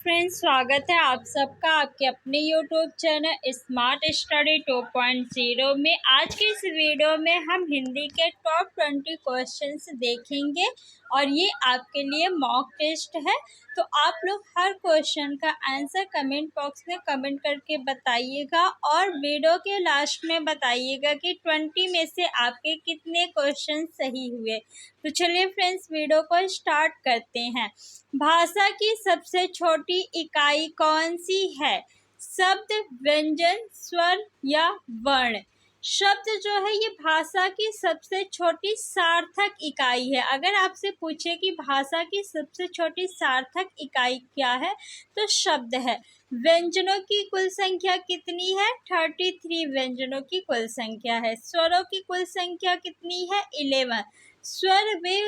Friends, स्वागत है आप सबका आपके अपने यूट्यूब चैनल स्मार्ट स्टडी 2.0 में। आज के इस वीडियो में हम हिंदी के टॉप 20 क्वेश्चंस देखेंगे और ये आपके लिए मॉक टेस्ट है। तो आप लोग हर क्वेश्चन का आंसर कमेंट बॉक्स में कमेंट करके बताइएगा और वीडियो के लास्ट में बताइएगा कि 20 में से आपके कितने क्वेश्चन सही हुए। तो चलिए फ्रेंड्स, वीडियो को स्टार्ट करते हैं। भाषा की सबसे छोटी इकाई कौन सी है? शब्द, व्यंजन, स्वर या वर्ण? शब्द जो है ये भाषा की सबसे छोटी सार्थक इकाई है। अगर आपसे पूछे कि भाषा की सबसे छोटी सार्थक इकाई क्या है तो शब्द है। व्यंजनों की कुल संख्या कितनी है? 33 व्यंजनों की कुल संख्या है। स्वरों की कुल संख्या कितनी है? 11। स्वर वे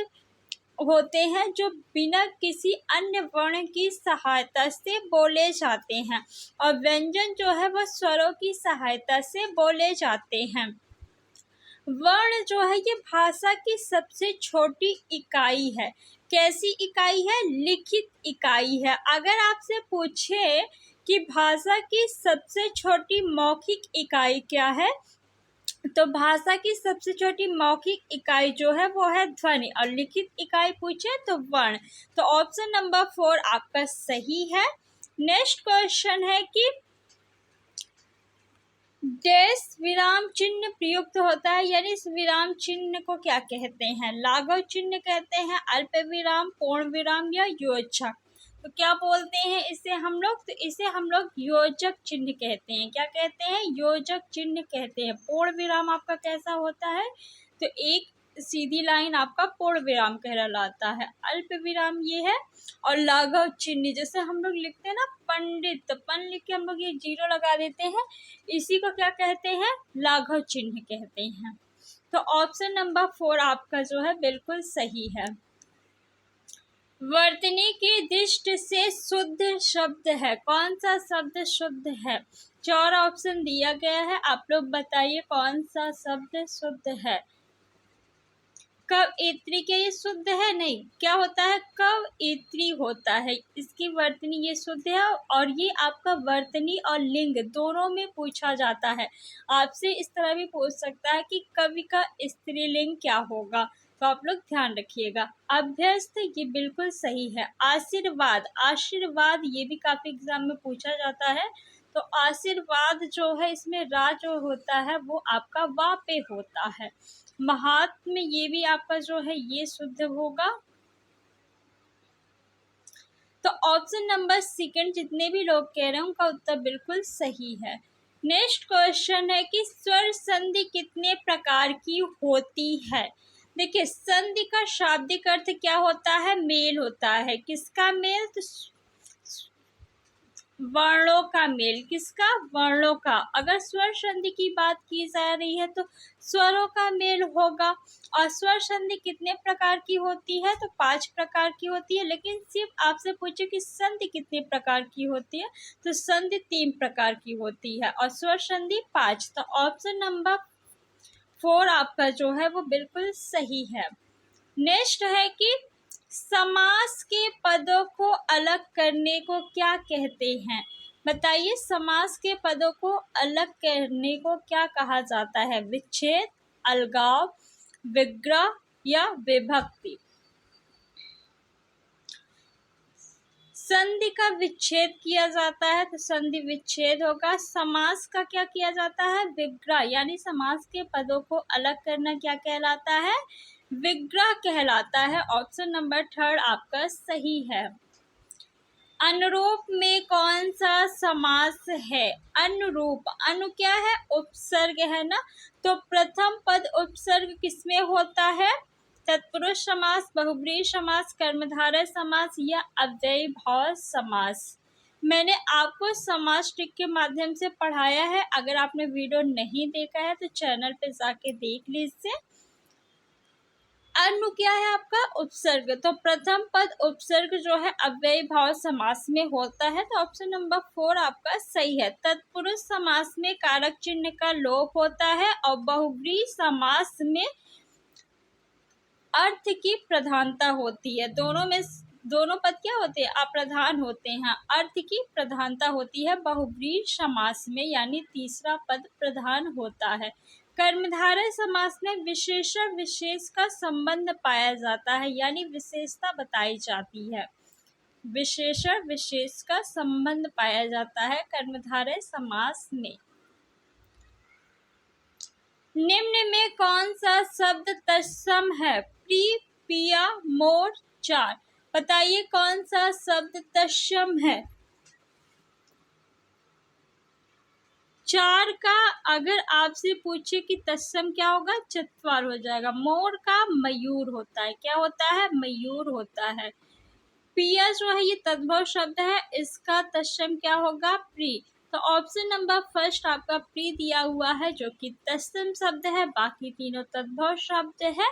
होते हैं जो बिना किसी अन्य वर्ण की सहायता से बोले जाते हैं और व्यंजन जो है वह स्वरों की सहायता से बोले जाते हैं। वर्ण जो है ये भाषा की सबसे छोटी इकाई है। कैसी इकाई है? लिखित इकाई है। अगर आपसे पूछे कि भाषा की सबसे छोटी मौखिक इकाई क्या है तो भाषा की सबसे छोटी मौखिक इकाई जो है वो है ध्वनि और लिखित इकाई पूछे तो वर्ण। तो ऑप्शन नंबर 4 आपका सही है। नेक्स्ट क्वेश्चन है कि डैश विराम चिन्ह प्रयुक्त होता है, यानी इस विराम चिन्ह को क्या कहते हैं? लाघव चिन्ह कहते हैं, अल्प विराम, पूर्ण विराम या योजक? तो क्या बोलते हैं इसे हम लोग? तो इसे हम लोग योजक चिन्ह कहते हैं। क्या कहते हैं? योजक चिन्ह कहते हैं। पूर्ण विराम आपका कैसा होता है? तो एक सीधी लाइन आपका पूर्ण विराम कहलाता है। अल्प विराम ये है और लाघव चिन्ह जैसे हम लोग लिखते हैं ना पंडित, तो पन लिख के हम लोग ये जीरो लगा देते हैं, इसी को क्या कहते हैं? लाघव चिन्ह कहते हैं। तो ऑप्शन नंबर 4 आपका जो है बिल्कुल सही है। वर्तनी की दृष्टि से शुद्ध शब्द है। कौन सा शब्द शुद्ध है? 4 ऑप्शन दिया गया है, आप लोग बताइए कौन सा शब्द शुद्ध है। कवयित्री क्या ये शुद्ध है? नहीं। क्या होता है? कवयित्री होता है। इसकी वर्तनी ये शुद्ध है और ये आपका वर्तनी और लिंग दोनों में पूछा जाता है। आपसे इस तरह भी पूछ सकता है कि कवि का स्त्रीलिंग क्या होगा, तो आप लोग ध्यान रखिएगा। अभ्यस्त ये बिल्कुल सही है। आशीर्वाद, आशीर्वाद ये भी काफी एग्जाम में पूछा जाता है। तो आशीर्वाद जो है इसमें रा जो होता है वो आपका वा पे होता है। महात्म ये भी आपका जो है ये शुद्ध होगा। तो ऑप्शन नंबर 2 जितने भी लोग कह रहे हैं उनका उत्तर बिल्कुल सही है। नेक्स्ट क्वेश्चन है कि स्वर संधि कितने प्रकार की होती है? देखिए, संधि का शाब्दिक अर्थ क्या होता है? मेल होता है। किसका मेल? तो वर्णों का मेल। किसका? वर्णों का। अगर स्वर संधि की बात की जा रही है तो स्वरों का मेल होगा। और स्वर संधि कितने प्रकार की होती है? तो 5 प्रकार की होती है। लेकिन सिर्फ आपसे पूछे कि संधि कितने प्रकार की होती है तो संधि 3 प्रकार की होती है और स्वर संधि 5। तो ऑप्शन नंबर 4 आपका जो है वो बिल्कुल सही है। नेक्स्ट है कि समास के पदों को अलग करने को क्या कहते हैं? बताइए, समास के पदों को अलग करने को क्या कहा जाता है? विच्छेद, अलगाव, विग्रह या विभक्ति? संधि का विच्छेद किया जाता है तो संधि विच्छेद होगा। समास का क्या किया जाता है? विग्रह, यानी समास के पदों को अलग करना क्या कहलाता है? विग्रह कहलाता है। ऑप्शन नंबर 3 आपका सही है। अनुरूप में कौन सा समास है? अनुरूप, अनु क्या है? उपसर्ग है ना। तो प्रथम पद उपसर्ग किसमें होता है? तत्पुरुष समास, बहुब्रीहि समास, कर्मधारय समास या अव्ययी भाव समास? मैंने आपको समास ट्रिक के माध्यम से पढ़ाया है। अगर आपने वीडियो नहीं देखा है तो चैनल पे जाके देख लीजिए। अनु क्या है आपका? उपसर्ग। तो प्रथम पद उपसर्ग जो है अव्ययी भाव समास में होता है। तो ऑप्शन नंबर 4 आपका सही है। तत्पुरुष समास में कारक चिन्ह का लोप होता है और बहुब्रीहि समास में अर्थ की प्रधानता होती है। दोनों में दोनों पद क्या होते हैं? अप्रधान होते हैं। अर्थ की प्रधानता होती है बहुब्रीहि समास में, यानी तीसरा पद प्रधान होता है। कर्मधारय समास में विशेषण विशेष का संबंध पाया जाता है, यानी विशेषता बताई जाती है। विशेषण विशेष का संबंध पाया जाता है कर्मधारय समास में। निम्न में कौन सा शब्द तत्सम है? प्रिय, पिया, मोर, चार। बताइए कौन सा शब्द तत्सम है? चार का अगर आपसे पूछे कि तत्सम क्या होगा, चत्वार हो जाएगा। मोर का मयूर होता है। क्या होता है? मयूर होता है। पिया जो है ये तद्भव शब्द है, इसका तत्सम क्या होगा? प्री। तो ऑप्शन नंबर फर्स्ट आपका प्री दिया हुआ है, जो कि तत्सम शब्द है। बाकी तीनों तद्भव शब्द है।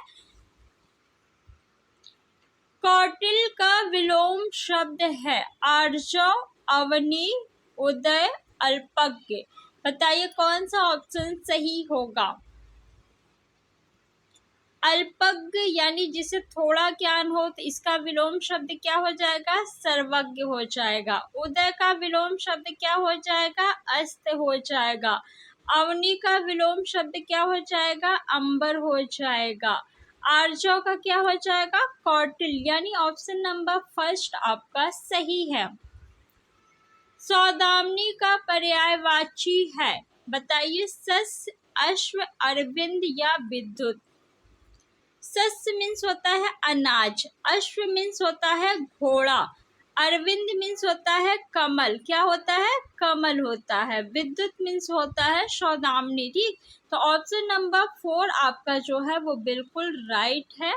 कौटिल्य का विलोम शब्द है आर्जव, अवनी, उदय, अल्पज्ञ। बताइए कौन सा ऑप्शन सही होगा? अल्पज्ञ यानी जिसे थोड़ा ज्ञान हो, तो इसका विलोम शब्द क्या हो जाएगा? सर्वज्ञ हो जाएगा। उदय का विलोम शब्द क्या हो जाएगा? अस्त हो जाएगा। अवनी का विलोम शब्द क्या हो जाएगा? अंबर हो जाएगा। आर्जव का क्या हो जाएगा? कौटिल्य, यानी ऑप्शन नंबर फर्स्ट आपका सही है। सौदामिनी का पर्यायवाची है। बताइए सस्य, अश्व, अरविंद या विद्युत। सस्य मीन्स होता है अनाज, अश्व मीन्स होता है घोड़ा, अरविंद मीन्स होता है कमल। क्या होता है? कमल होता है। विद्युत मीन्स होता है सौदामिनी। ठीक, तो ऑप्शन नंबर 4 आपका जो है वो बिल्कुल राइट है।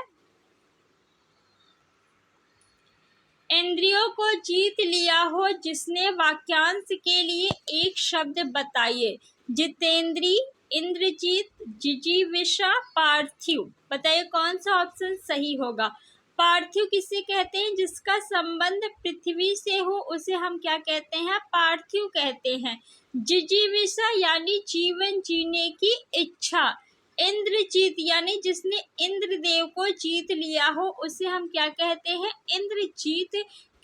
इंद्रियों को जीत लिया हो जिसने, वाक्यांश के लिए एक शब्द बताइए। जितेंद्री, इंद्रजीत, जिजीविषा, पार्थिव। बताइए कौन सा ऑप्शन सही होगा? पार्थिव किसे कहते हैं? जिसका संबंध पृथ्वी से हो उसे हम क्या कहते हैं? पार्थिव कहते हैं। जिजीविषा यानी जीवन जीने की इच्छा। इंद्रजीत यानी जिसने इंद्रदेव को जीत लिया हो उसे हम क्या कहते हैं? इंद्रजीत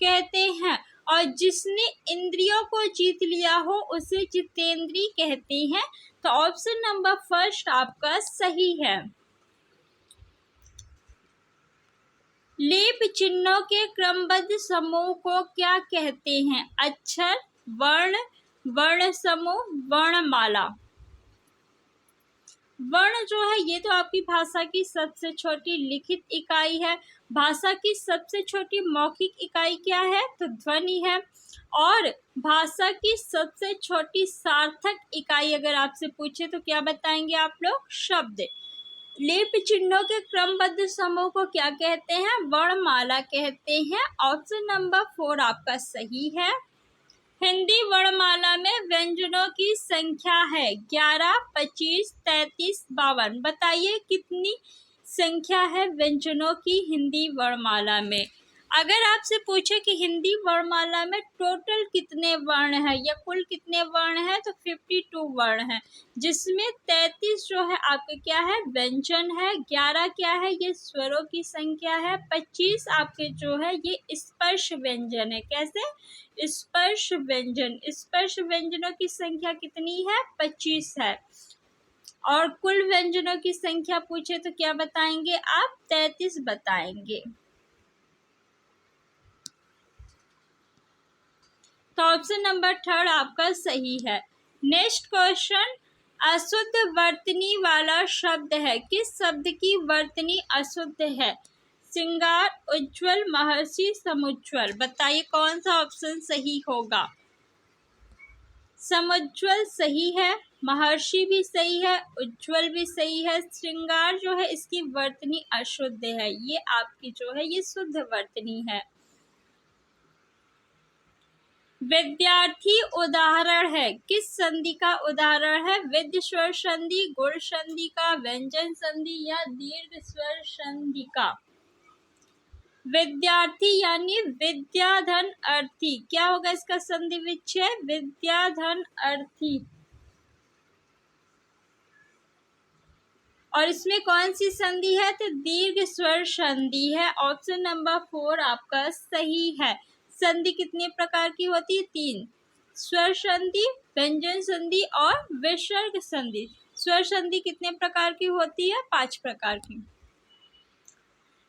कहते हैं। और जिसने इंद्रियों को जीत लिया हो उसे जितेंद्री कहते हैं। तो ऑप्शन नंबर फर्स्ट आपका सही है। लेप चिन्हों के क्रमबद्ध समूह को क्या कहते हैं? अक्षर, वर्ण, वर्ण समूह, वर्णमाला। वर्ण जो है ये तो आपकी भाषा की सबसे छोटी लिखित इकाई है। भाषा की सबसे छोटी मौखिक इकाई क्या है? तो ध्वनि है। और भाषा की सबसे छोटी सार्थक इकाई अगर आपसे पूछे तो क्या बताएंगे आप लोग? शब्द। लेप चिन्हों के क्रमबद्ध समूह को क्या कहते हैं? वर्णमाला कहते हैं। ऑप्शन नंबर 4 आपका सही है। हिंदी वर्णमाला में व्यंजनों की संख्या है 11, 25, 33, 52। बताइए कितनी संख्या है व्यंजनों की हिंदी वर्णमाला में? अगर आपसे पूछे कि हिंदी वर्णमाला में टोटल कितने वर्ण हैं या कुल कितने वर्ण हैं, तो 52 वर्ण हैं, जिसमें 33 जो है आपके क्या है? व्यंजन है। 11 क्या है? ये स्वरों की संख्या है। 25 आपके जो है ये स्पर्श व्यंजन है। कैसे? स्पर्श व्यंजन। स्पर्श व्यंजनों की संख्या कितनी है? 25 है। और कुल व्यंजनों की संख्या पूछे तो क्या बताएंगे आप? 33 बताएंगे। तो ऑप्शन नंबर 3 आपका सही है। नेक्स्ट क्वेश्चन, अशुद्ध वर्तनी वाला शब्द है। किस शब्द की वर्तनी अशुद्ध है? श्रृंगार, उज्ज्वल, महर्षि, समुज्ज्वल। बताइए कौन सा ऑप्शन सही होगा? समुज्ज्वल सही है, महर्षि भी सही है, उज्ज्वल भी सही है। श्रृंगार जो है इसकी वर्तनी अशुद्ध है, ये आपकी जो है ये शुद्ध वर्तनी है। विद्यार्थी उदाहरण है, किस संधि का उदाहरण है? विद्य स्वर संधि, गुण संधि का, व्यंजन संधि या दीर्घ स्वर संधि का? विद्यार्थी यानी विद्याधन अर्थी। क्या होगा इसका संधि विच्छेद? विद्याधन अर्थी। और इसमें कौन सी संधि है? तो दीर्घ स्वर संधि है। ऑप्शन नंबर 4 आपका सही है। संधि कितने प्रकार की होती है? 3। स्वर संधि, व्यंजन संधि और विसर्ग संधि। स्वर संधि कितने प्रकार की होती है? 5 प्रकार की।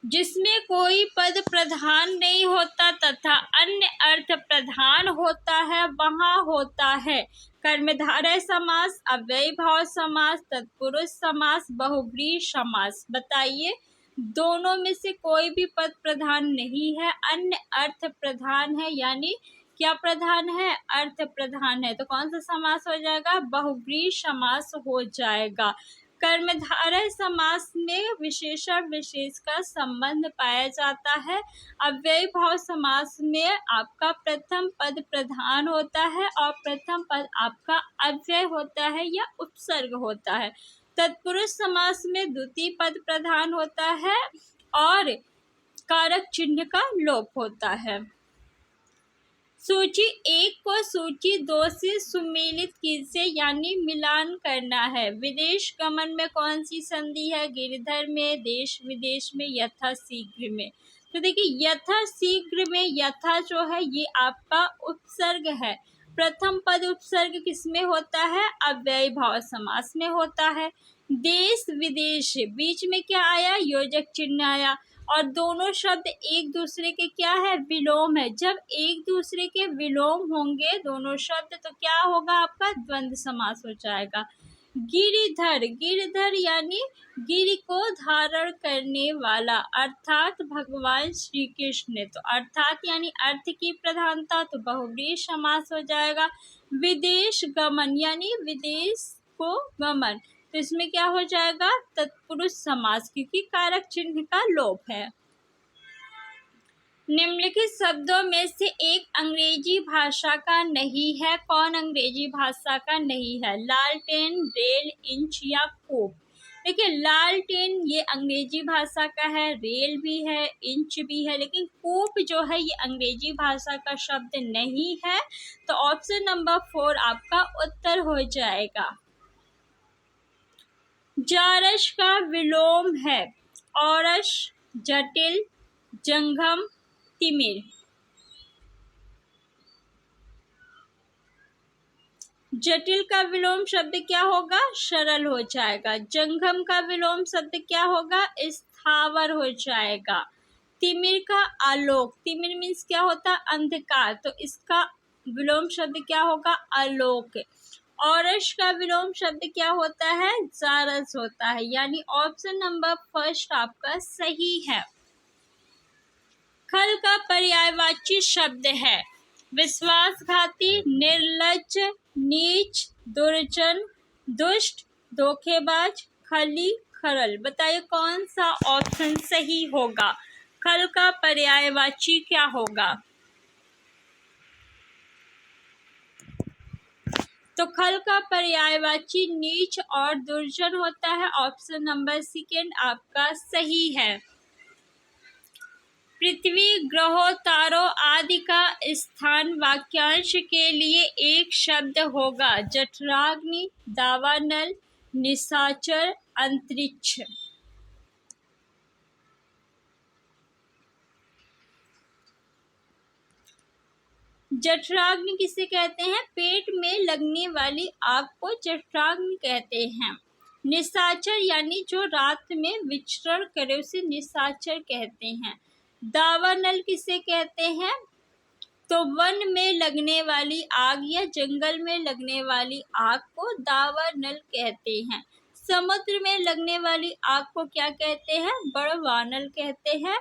जिसमें कोई पद प्रधान नहीं होता तथा अन्य अर्थ प्रधान होता है वहाँ होता है कर्मधारय समास, अव्ययी भाव समास, तत्पुरुष समास, बहुव्रीहि समास। बताइए, दोनों में से कोई भी पद प्रधान नहीं है, अन्य अर्थ प्रधान है, यानी क्या प्रधान है? अर्थ प्रधान है। तो कौन सा समास हो जाएगा? बहुव्रीहि समास हो जाएगा। कर्मधारय समास में विशेषण विशेष का संबंध पाया जाता है। अव्ययी भाव समास में आपका प्रथम पद प्रधान होता है और प्रथम पद आपका अव्यय होता है या उपसर्ग होता है। तत्पुरुष समास में द्वितीय पद प्रधान होता है और कारक चिन्ह का लोप होता है। सूची 1 को सूची 2 से सुमेलित कीजिए, यानी मिलान करना है। विदेश गमन में कौन सी संधि है? गिरिधर में, देश विदेश में, यथा शीघ्र में। तो देखिए, यथा शीघ्र में यथा जो है ये आपका उपसर्ग है। प्रथम पद उपसर्ग किसमें होता है? अव्ययी भाव समास में होता है। देश विदेश, बीच में क्या आया? योजक चिन्ह आया। और दोनों शब्द एक दूसरे के क्या है? विलोम है। जब एक दूसरे के विलोम होंगे दोनों शब्द तो क्या होगा? आपका द्वंद्व समास हो जाएगा। गिरिधर, गिरधर यानी गिरि को धारण करने वाला, अर्थात भगवान श्री कृष्ण। तो अर्थात यानी अर्थ की प्रधानता, तो बहुव्रीहि समास हो जाएगा। विदेश गमन यानी विदेश को गमन, तो इसमें क्या हो जाएगा? तत्पुरुष समास, क्योंकि कारक चिन्ह का लोप है। निम्नलिखित शब्दों में से एक अंग्रेजी भाषा का नहीं है। कौन अंग्रेजी भाषा का नहीं है? लालटेन, रेल, इंच या कूप। देखिए, लालटेन ये अंग्रेजी भाषा का है, रेल भी है, इंच भी है, लेकिन कूप जो है ये अंग्रेजी भाषा का शब्द नहीं है। तो ऑप्शन नंबर 4 आपका उत्तर हो जाएगा। जारश का विलोम है औरस, जटिल, जंघम, तिमिर। जटिल का विलोम शब्द क्या होगा? सरल हो जाएगा। जंघम का विलोम शब्द क्या होगा? स्थावर हो जाएगा। तिमिर का आलोक, तिमिर मीन्स क्या होता? अंधकार, तो इसका विलोम शब्द क्या होगा? आलोक। औरस का विलोम शब्द क्या होता है? जारस होता है, यानी ऑप्शन नंबर 1 आपका सही है। खल का पर्यायवाची शब्द है विश्वासघाती, निर्लज्ज, नीच, दुर्जन, दुष्ट, धोखेबाज, खली, खरल। बताइए कौन सा ऑप्शन सही होगा? खल का पर्यायवाची क्या होगा? तो खल का पर्यायवाची नीच और दुर्जन होता है। ऑप्शन नंबर 2 आपका सही है। पृथ्वी, ग्रहों, तारों आदि का स्थान वाक्यांश के लिए एक शब्द होगा। जठराग्नि, दावानल, निशाचर, अंतरिक्ष। जठराग्नि किसे कहते हैं? पेट में लगने वाली आग को जठराग्नि कहते हैं। निशाचर यानी जो रात में विचरण करे उसे निशाचर कहते हैं। दावानल किसे कहते हैं? तो वन में लगने वाली आग या जंगल में लगने वाली आग को दावानल कहते हैं। समुद्र में लगने वाली आग को क्या कहते हैं? बड़वानल कहते हैं।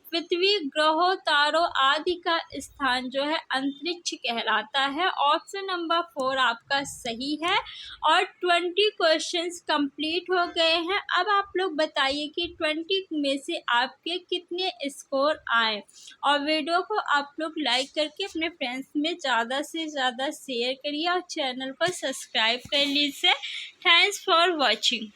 पृथ्वी, ग्रहों, तारों आदि का स्थान जो है अंतरिक्ष कहलाता है। ऑप्शन नंबर 4 आपका सही है। और 20 क्वेश्चंस कंप्लीट हो गए हैं। अब आप लोग बताइए कि 20 में से आपके कितने स्कोर आए, और वीडियो को आप लोग लाइक करके अपने फ्रेंड्स में ज़्यादा से ज़्यादा शेयर करिए और चैनल को सब्सक्राइब कर लीजिए। Thanks for watching.